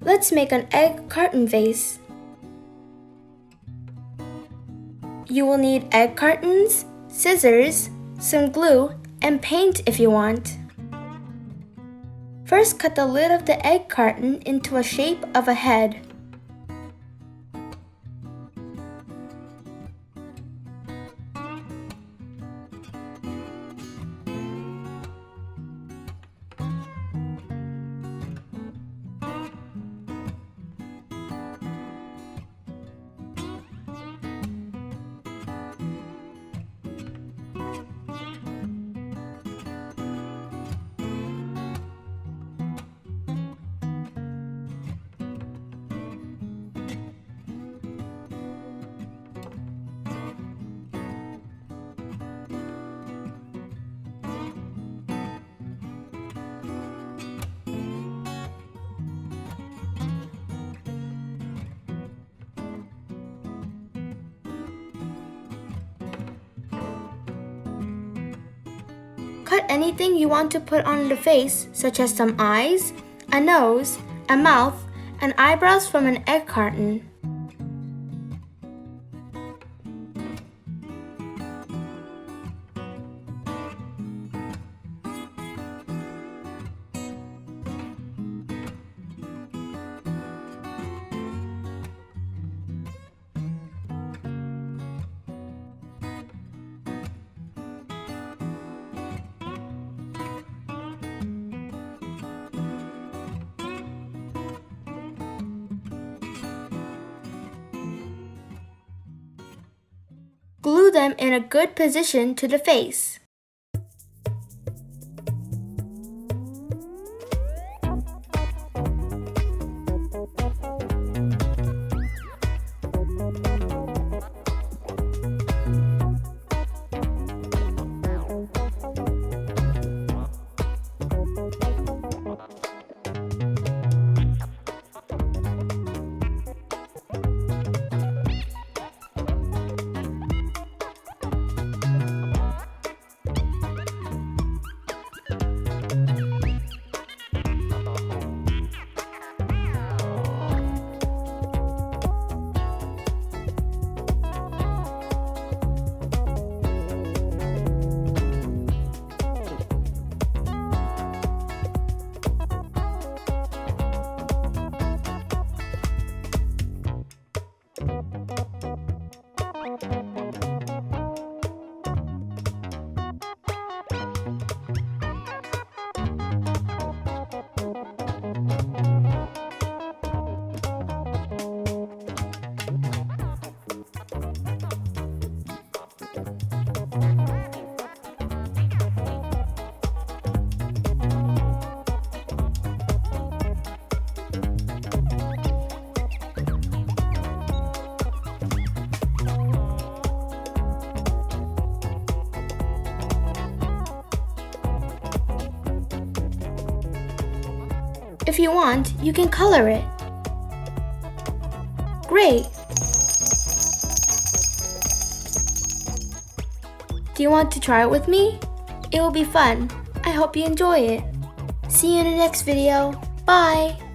Let's make an egg carton vase. You will need egg cartons, scissors, some glue, and paint if you want. First, cut the lid of the egg carton into a shape of a head. Cut anything you want to put on the face, such as some eyes, a nose, a mouth, and eyebrows from an egg carton. Glue them in a good position to the face. If you want, you can color it. Great! Do you want to try it with me? It will be fun. I hope you enjoy it. See you in the next video. Bye!